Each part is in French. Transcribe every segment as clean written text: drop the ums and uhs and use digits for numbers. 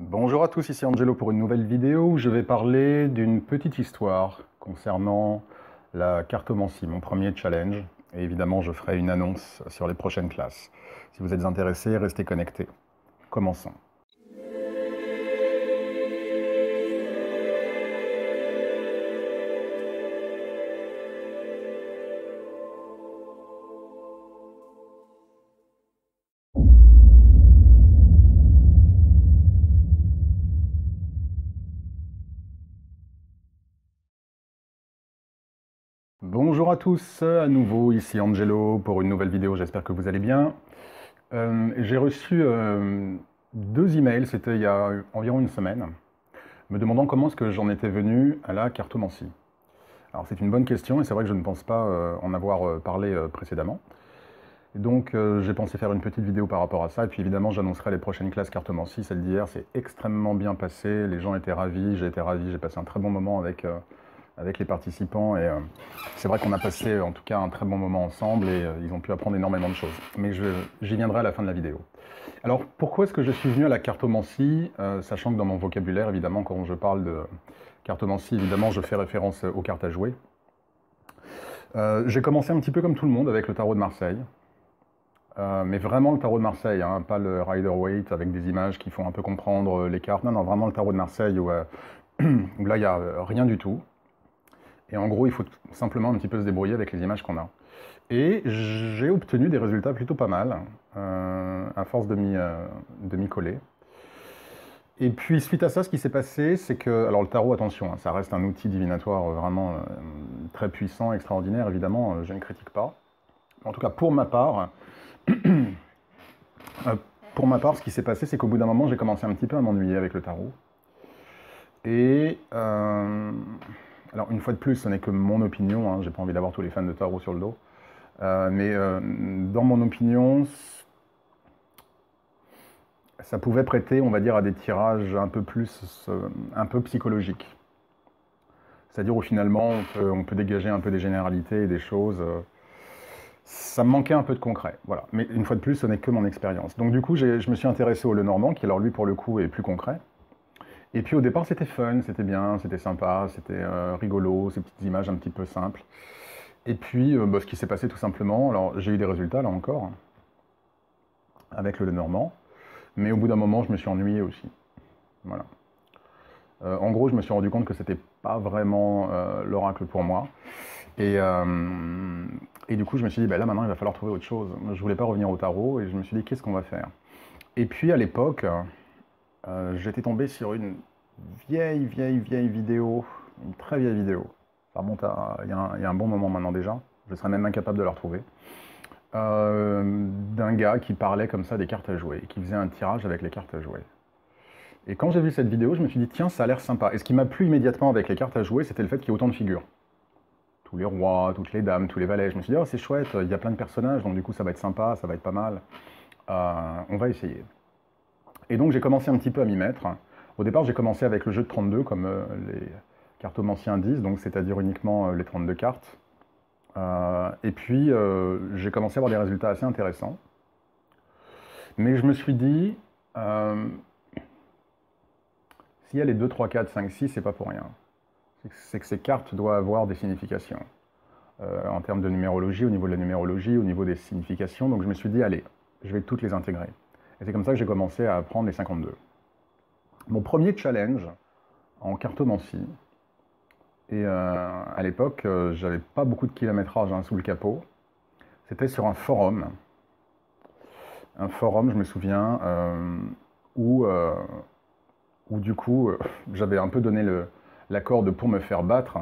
Bonjour à tous, ici Angelo pour une nouvelle vidéo où je vais parler d'une petite histoire concernant la cartomancie, mon premier challenge. Et évidemment, je ferai une annonce sur les prochaines classes. Si vous êtes intéressés, restez connectés. Commençons. Bonjour à tous, à nouveau ici Angelo pour une nouvelle vidéo, j'espère que vous allez bien. J'ai reçu deux emails, c'était il y a environ une semaine, me demandant comment est-ce que j'en étais venu à la cartomancie. Alors c'est une bonne question et c'est vrai que je ne pense pas en avoir parlé précédemment. Donc j'ai pensé faire une petite vidéo par rapport à ça, et puis évidemment j'annoncerai les prochaines classes cartomancie. Celle d'hier s'est extrêmement bien passée, les gens étaient ravis, j'ai été ravi, j'ai passé un très bon moment avec les participants, et c'est vrai qu'on a passé en tout cas un très bon moment ensemble, et ils ont pu apprendre énormément de choses. Mais j'y viendrai à la fin de la vidéo. Alors pourquoi est-ce que je suis venu à la cartomancie, sachant que dans mon vocabulaire, évidemment, quand je parle de cartomancie, évidemment je fais référence aux cartes à jouer. J'ai commencé un petit peu comme tout le monde avec le tarot de Marseille. Mais vraiment le tarot de Marseille, hein, pas le Rider-Waite avec des images qui font un peu comprendre les cartes. Non, non, vraiment le tarot de Marseille où, où là, il n'y a rien du tout. Et en gros, il faut simplement un petit peu se débrouiller avec les images qu'on a. Et j'ai obtenu des résultats plutôt pas mal, à force de m'y coller. Et puis, suite à ça, ce qui s'est passé, c'est que... Alors, le tarot, attention, hein, ça reste un outil divinatoire vraiment très puissant, extraordinaire, évidemment, je ne critique pas. En tout cas, pour ma part... ce qui s'est passé, c'est qu'au bout d'un moment, j'ai commencé un petit peu à m'ennuyer avec le tarot. Et alors, une fois de plus, ce n'est que mon opinion, hein, j'ai pas envie d'avoir tous les fans de tarot sur le dos. Mais dans mon opinion, ça pouvait prêter, on va dire, à des tirages un peu plus, un peu psychologiques. C'est-à-dire où finalement, on peut dégager un peu des généralités et des choses. Ça me manquait un peu de concret, voilà. Mais une fois de plus, ce n'est que mon expérience. Donc du coup, je me suis intéressé au Lenormand, qui alors lui, pour le coup, est plus concret. Et puis au départ, c'était fun, c'était bien, c'était sympa, c'était rigolo, ces petites images un petit peu simples. Et puis, ce qui s'est passé tout simplement, alors j'ai eu des résultats, là encore, avec le Lenormand, mais au bout d'un moment, je me suis ennuyé aussi. Voilà. En gros, je me suis rendu compte que c'était pas vraiment l'oracle pour moi. Et du coup, je me suis dit, là maintenant, il va falloir trouver autre chose. Je voulais pas revenir au tarot, et je me suis dit, qu'est-ce qu'on va faire? Et puis, à l'époque, j'étais tombé sur une vieille vidéo, une très vieille vidéo. Ça remonte à il y a un bon moment maintenant déjà. Je serais même incapable de la retrouver. D'un gars qui parlait comme ça des cartes à jouer, qui faisait un tirage avec les cartes à jouer. Et quand j'ai vu cette vidéo, je me suis dit, tiens, ça a l'air sympa. Et ce qui m'a plu immédiatement avec les cartes à jouer, c'était le fait qu'il y ait autant de figures. Tous les rois, toutes les dames, tous les valets. Je me suis dit, oh, c'est chouette, il y a plein de personnages, donc du coup, ça va être sympa, ça va être pas mal. On va essayer. Et donc, j'ai commencé un petit peu à m'y mettre. Au départ, j'ai commencé avec le jeu de 32, comme les cartomanciens disent, donc c'est-à-dire uniquement les 32 cartes. Et puis, j'ai commencé à avoir des résultats assez intéressants. Mais je me suis dit, s'il y a les 2, 3, 4, 5, 6, c'est pas pour rien. C'est que ces cartes doivent avoir des significations. En termes de numérologie, au niveau de la numérologie, au niveau des significations. Donc je me suis dit, allez, je vais toutes les intégrer. Et c'est comme ça que j'ai commencé à apprendre les 52. Mon premier challenge en cartomancie, et à l'époque, j'avais pas beaucoup de kilométrage sous le capot, c'était sur un forum. Un forum, je me souviens, où du coup, j'avais un peu donné l'accord pour me faire battre.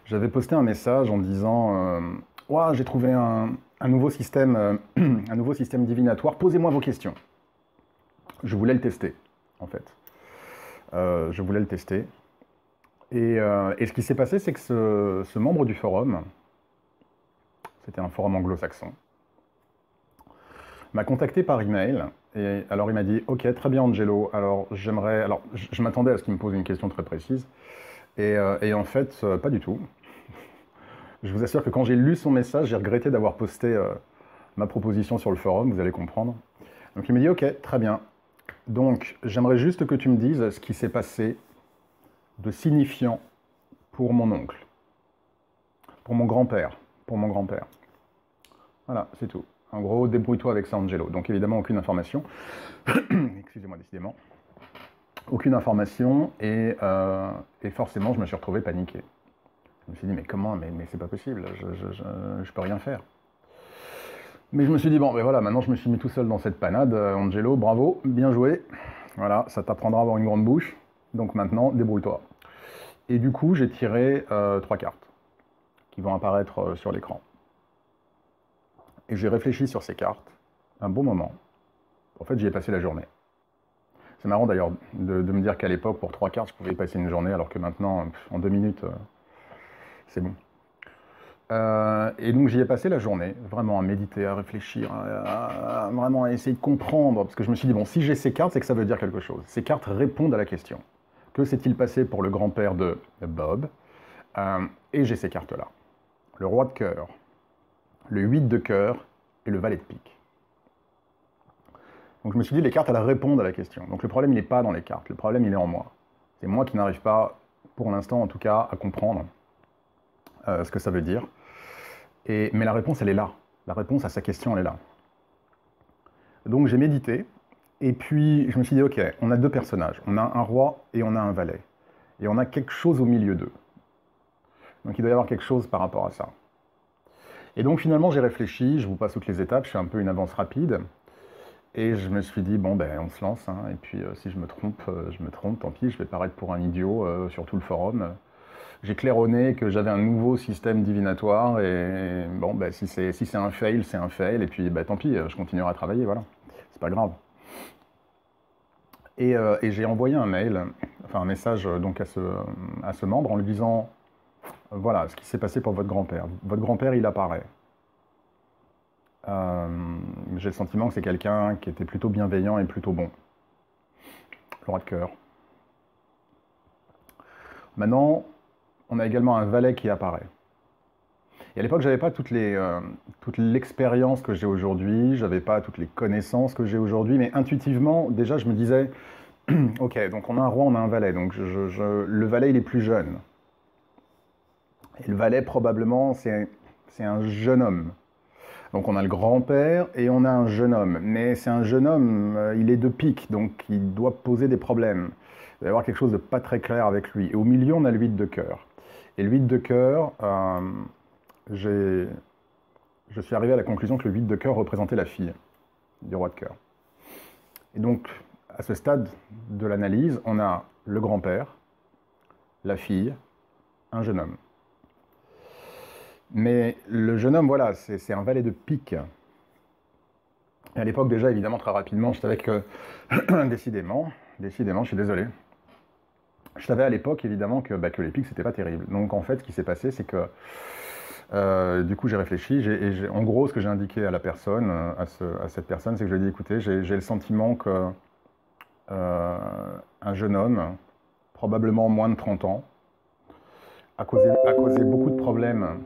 J'avais posté un message en disant ouah, j'ai trouvé un nouveau système, un nouveau système divinatoire, posez-moi vos questions. Je voulais le tester, en fait. Je voulais le tester. Et ce qui s'est passé, c'est que ce membre du forum, c'était un forum anglo-saxon, m'a contacté par email. Et alors il m'a dit, ok, très bien Angelo, alors j'aimerais... Alors je m'attendais à ce qu'il me pose une question très précise. Et en fait, pas du tout. Je vous assure que quand j'ai lu son message, j'ai regretté d'avoir posté ma proposition sur le forum, vous allez comprendre. Donc il me dit, ok, très bien. Donc, j'aimerais juste que tu me dises ce qui s'est passé de signifiant pour mon oncle, pour mon grand-père, pour mon grand-père. Voilà, c'est tout. En gros, débrouille-toi avec ça, Angelo. Donc, évidemment, aucune information. Excusez-moi, décidément. Aucune information et forcément, je me suis retrouvé paniqué. Je me suis dit, mais comment? Mais c'est pas possible, je peux rien faire. Mais je me suis dit, bon, ben voilà, maintenant je me suis mis tout seul dans cette panade. Angelo, bravo, bien joué. Voilà, ça t'apprendra à avoir une grande bouche. Donc maintenant, débrouille-toi. Et du coup, j'ai tiré 3 cartes qui vont apparaître sur l'écran. Et j'ai réfléchi sur ces cartes un bon moment. En fait, j'y ai passé la journée. C'est marrant d'ailleurs de me dire qu'à l'époque, pour 3 cartes, je pouvais y passer une journée, alors que maintenant, en 2 minutes, c'est bon. Et donc j'y ai passé la journée, vraiment à méditer, à réfléchir, vraiment à essayer de comprendre, parce que je me suis dit, bon, si j'ai ces cartes, c'est que ça veut dire quelque chose. Ces cartes répondent à la question. Que s'est-il passé pour le grand-père de Bob? Et j'ai ces cartes-là. Le roi de cœur, le 8 de cœur et le valet de pique. Donc je me suis dit, les cartes, elles répondent à la question. Donc le problème, il n'est pas dans les cartes, le problème, il est en moi. C'est moi qui n'arrive pas, pour l'instant en tout cas, à comprendre ce que ça veut dire. Mais la réponse, elle est là. La réponse à sa question, elle est là. Donc j'ai médité, et puis je me suis dit, ok, on a 2 personnages. On a un roi et on a un valet. Et on a quelque chose au milieu d'eux. Donc il doit y avoir quelque chose par rapport à ça. Et donc finalement, j'ai réfléchi, je vous passe toutes les étapes, je fais un peu une avance rapide. Et je me suis dit, bon, ben on se lance, hein, et puis si je me trompe, tant pis, je vais paraître pour un idiot sur tout le forum. J'ai claironné que j'avais un nouveau système divinatoire, et bon, ben, si c'est un fail, c'est un fail, et puis ben, tant pis, je continuerai à travailler, voilà. C'est pas grave. Et j'ai envoyé un mail, enfin un message donc à ce membre en lui disant, voilà ce qui s'est passé pour votre grand-père. Votre grand-père, il apparaît. J'ai le sentiment que c'est quelqu'un qui était plutôt bienveillant et plutôt bon. Le roi de cœur. Maintenant, on a également un valet qui apparaît. Et à l'époque, je n'avais pas toute l'expérience que j'ai aujourd'hui, je n'avais pas toutes les connaissances que j'ai aujourd'hui, mais intuitivement, déjà, je me disais, ok, donc on a un roi, on a un valet, donc le valet, il est plus jeune. Et le valet, probablement, c'est un jeune homme. Donc on a le grand-père et on a un jeune homme. Mais c'est un jeune homme, il est de pique, donc il doit poser des problèmes. Il va y avoir quelque chose de pas très clair avec lui. Et au milieu, on a le 8 de cœur. Et le 8 de cœur, je suis arrivé à la conclusion que le 8 de cœur représentait la fille du roi de cœur. Et donc, à ce stade de l'analyse, on a le grand-père, la fille, un jeune homme. Mais le jeune homme, voilà, c'est un valet de pique. Et à l'époque, déjà, évidemment, très rapidement, je savais que, décidément, je suis désolé, je savais à l'époque, évidemment, que les piques, c'était pas terrible. Donc, en fait, ce qui s'est passé, c'est que, du coup, j'ai réfléchi, en gros, ce que j'ai indiqué à la personne, à cette personne, c'est que je lui ai dit, écoutez, j'ai le sentiment que un jeune homme, probablement moins de 30 ans, a causé beaucoup de problèmes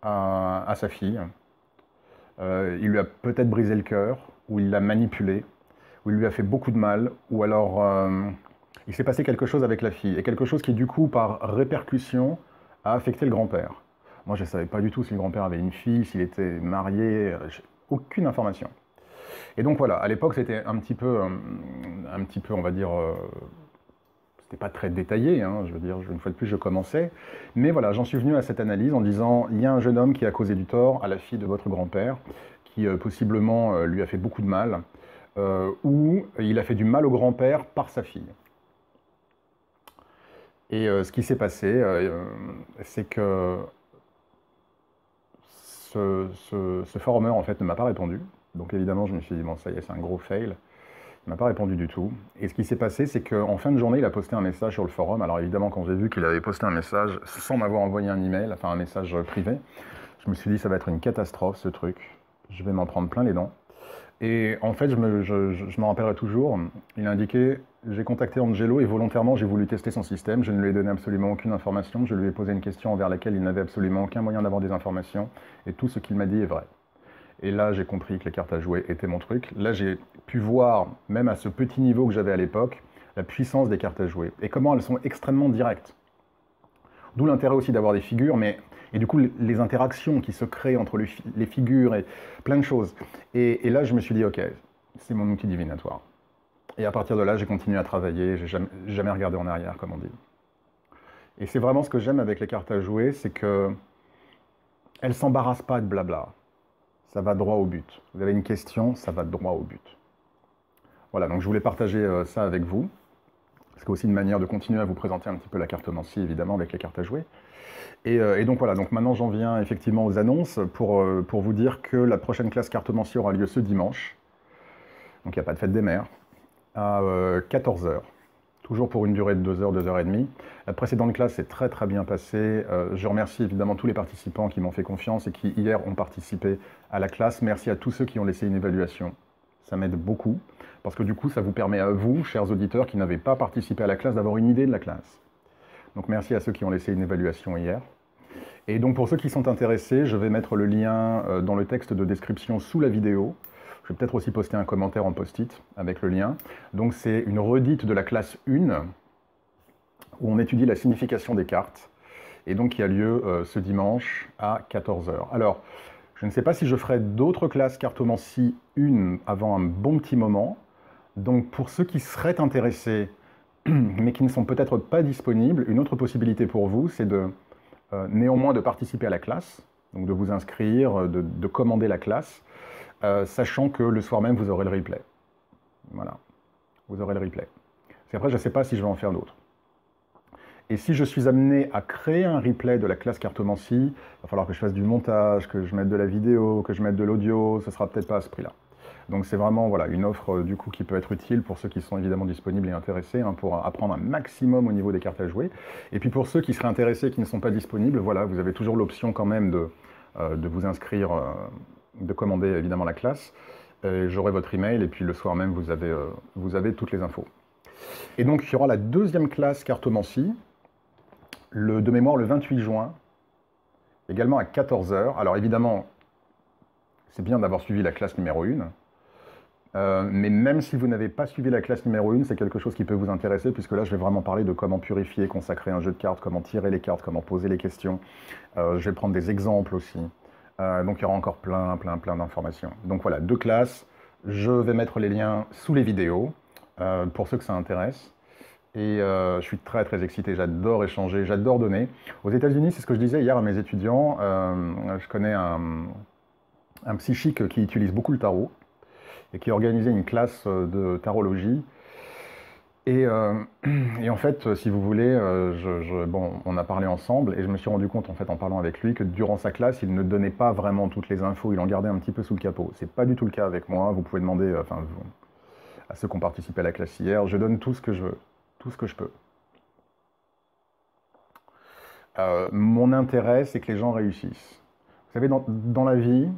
à sa fille. Il lui a peut-être brisé le cœur, ou il l'a manipulé, ou il lui a fait beaucoup de mal, ou alors il s'est passé quelque chose avec la fille, et quelque chose qui du coup, par répercussion, a affecté le grand-père. Moi, je ne savais pas du tout si le grand-père avait une fille, s'il était marié, aucune information. Et donc voilà, à l'époque, c'était un petit peu, on va dire, c'était pas très détaillé, hein, je veux dire, une fois de plus, je commençais. Mais voilà, j'en suis venu à cette analyse en disant, il y a un jeune homme qui a causé du tort à la fille de votre grand-père, qui possiblement lui a fait beaucoup de mal, ou il a fait du mal au grand-père par sa fille. Et ce qui s'est passé, c'est que ce forumeur, en fait, ne m'a pas répondu. Donc évidemment, je me suis dit, bon, ça y est, c'est un gros fail. Il ne m'a pas répondu du tout. Et ce qui s'est passé, c'est qu'en fin de journée, il a posté un message sur le forum. Alors évidemment, quand j'ai vu qu'il avait posté un message sans m'avoir envoyé un email, enfin un message privé, je me suis dit, ça va être une catastrophe, ce truc. Je vais m'en prendre plein les dents. Et en fait, je m'en rappellerai toujours. Il a indiqué, j'ai contacté Angelo et volontairement, j'ai voulu tester son système. Je ne lui ai donné absolument aucune information. Je lui ai posé une question envers laquelle il n'avait absolument aucun moyen d'avoir des informations. Et tout ce qu'il m'a dit est vrai. Et là, j'ai compris que les cartes à jouer étaient mon truc. Là, j'ai pu voir, même à ce petit niveau que j'avais à l'époque, la puissance des cartes à jouer et comment elles sont extrêmement directes. D'où l'intérêt aussi d'avoir des figures, et du coup, les interactions qui se créent entre les figures et plein de choses. Et là, je me suis dit, ok, c'est mon outil divinatoire. Et à partir de là, j'ai continué à travailler, j'ai jamais regardé en arrière, comme on dit. Et c'est vraiment ce que j'aime avec les cartes à jouer, c'est que elles ne s'embarrassent pas de blabla. Ça va droit au but. Vous avez une question, ça va droit au but. Voilà, donc je voulais partager ça avec vous. C'est aussi une manière de continuer à vous présenter un petit peu la cartomancie, évidemment, avec les cartes à jouer. Et donc voilà, donc maintenant j'en viens effectivement aux annonces pour vous dire que la prochaine classe cartomancie aura lieu ce dimanche. Donc il n'y a pas de fête des mères, à 14 h. Toujours pour une durée de 2 heures, 2 heures et demie. La précédente classe s'est très très bien passée. Je remercie évidemment tous les participants qui m'ont fait confiance et qui hier ont participé à la classe. Merci à tous ceux qui ont laissé une évaluation. Ça m'aide beaucoup, parce que du coup ça vous permet à vous, chers auditeurs qui n'avaient pas participé à la classe, d'avoir une idée de la classe. Donc merci à ceux qui ont laissé une évaluation hier. Et donc pour ceux qui sont intéressés, je vais mettre le lien dans le texte de description sous la vidéo. Je vais peut-être aussi poster un commentaire en post-it avec le lien. Donc c'est une redite de la classe 1, où on étudie la signification des cartes, et donc qui a lieu ce dimanche à 14 h. Alors, je ne sais pas si je ferai d'autres classes cartomancie 1 avant un bon petit moment. Donc pour ceux qui seraient intéressés, mais qui ne sont peut-être pas disponibles, une autre possibilité pour vous, c'est néanmoins de participer à la classe, donc de vous inscrire, de commander la classe, sachant que le soir même, vous aurez le replay. Voilà, vous aurez le replay. Parce qu'après, je ne sais pas si je vais en faire d'autres. Et si je suis amené à créer un replay de la classe cartomancie, il va falloir que je fasse du montage, que je mette de la vidéo, que je mette de l'audio, ce ne sera peut-être pas à ce prix-là. Donc c'est vraiment voilà, une offre du coup qui peut être utile pour ceux qui sont évidemment disponibles et intéressés, hein, pour apprendre un maximum au niveau des cartes à jouer. Et puis pour ceux qui seraient intéressés et qui ne sont pas disponibles, voilà, vous avez toujours l'option quand même de vous inscrire, de commander évidemment la classe. J'aurai votre email et puis le soir même vous avez toutes les infos. Et donc il y aura la deuxième classe cartomancie, de mémoire le 28 juin, également à 14 h. Alors évidemment, c'est bien d'avoir suivi la classe numéro 1. Mais même si vous n'avez pas suivi la classe numéro 1, c'est quelque chose qui peut vous intéresser, puisque là, je vais vraiment parler de comment purifier, consacrer un jeu de cartes, comment tirer les cartes, comment poser les questions. Je vais prendre des exemples aussi. Donc, il y aura encore plein d'informations. Donc voilà, 2 classes. Je vais mettre les liens sous les vidéos, pour ceux que ça intéresse. Et je suis très très excité, j'adore échanger, j'adore donner. Aux États-Unis, c'est ce que je disais hier à mes étudiants, je connais un psychique qui utilise beaucoup le tarot, et qui a organisé une classe de tarologie. Et en fait, si vous voulez, bon, on a parlé ensemble, et je me suis rendu compte, en fait, en parlant avec lui, que durant sa classe, il ne donnait pas vraiment toutes les infos, il en gardait un petit peu sous le capot. C'est pas du tout le cas avec moi, vous pouvez demander à ceux qui ont participé à la classe hier, je donne tout ce que je veux, tout ce que je peux. Mon intérêt, c'est que les gens réussissent. Vous savez, dans la vie,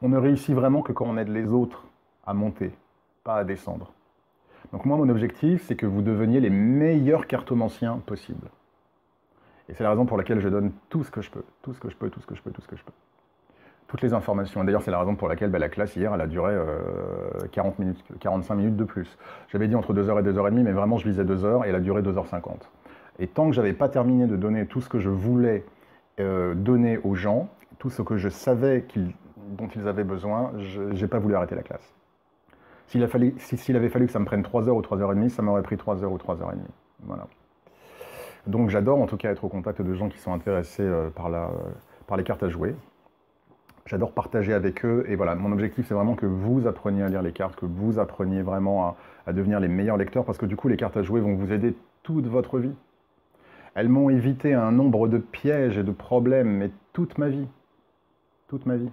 on ne réussit vraiment que quand on aide les autres à monter, pas à descendre. Donc moi, mon objectif, c'est que vous deveniez les meilleurs cartomanciens possibles. Et c'est la raison pour laquelle je donne tout ce que je peux, tout ce que je peux, tout ce que je peux, tout ce que je peux. Toutes les informations. Et d'ailleurs, c'est la raison pour laquelle la classe hier, elle a duré 40 minutes, 45 minutes de plus. J'avais dit entre 2 h et 2 h 30, mais vraiment, je visais 2 h et elle a duré 2 h 50. Et tant que je n'avais pas terminé de donner tout ce que je voulais donner aux gens, tout ce que je savais dont ils avaient besoin, je n'ai pas voulu arrêter la classe. S'il avait fallu que ça me prenne 3 h ou 3 h 30, ça m'aurait pris 3 h ou 3 h 30. Voilà. Donc j'adore en tout cas être au contact de gens qui sont intéressés par les cartes à jouer. J'adore partager avec eux, et voilà, mon objectif c'est vraiment que vous appreniez à lire les cartes, que vous appreniez vraiment à devenir les meilleurs lecteurs, parce que du coup les cartes à jouer vont vous aider toute votre vie. Elles m'ont évité un nombre de pièges et de problèmes, mais toute ma vie. Toute ma vie.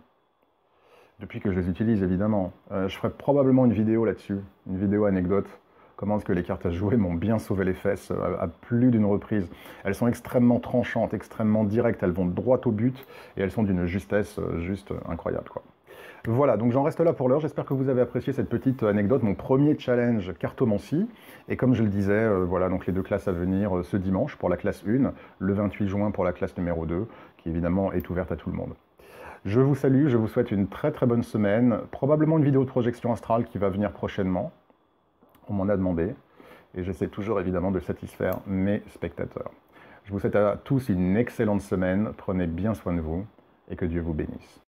Depuis que je les utilise, évidemment. Je ferai probablement une vidéo là-dessus, une vidéo anecdote. Comment est-ce que les cartes à jouer m'ont bien sauvé les fesses à plus d'une reprise. Elles sont extrêmement tranchantes, extrêmement directes, elles vont droit au but, et elles sont d'une justesse juste incroyable, quoi. Voilà, donc j'en reste là pour l'heure. J'espère que vous avez apprécié cette petite anecdote, mon premier challenge cartomancie. Et comme je le disais, voilà, donc les 2 classes à venir ce dimanche pour la classe 1, le 28 juin pour la classe numéro 2, qui évidemment est ouverte à tout le monde. Je vous salue, je vous souhaite une très très bonne semaine, probablement une vidéo de projection astrale qui va venir prochainement, on m'en a demandé, et j'essaie toujours évidemment de satisfaire mes spectateurs. Je vous souhaite à tous une excellente semaine, prenez bien soin de vous, et que Dieu vous bénisse.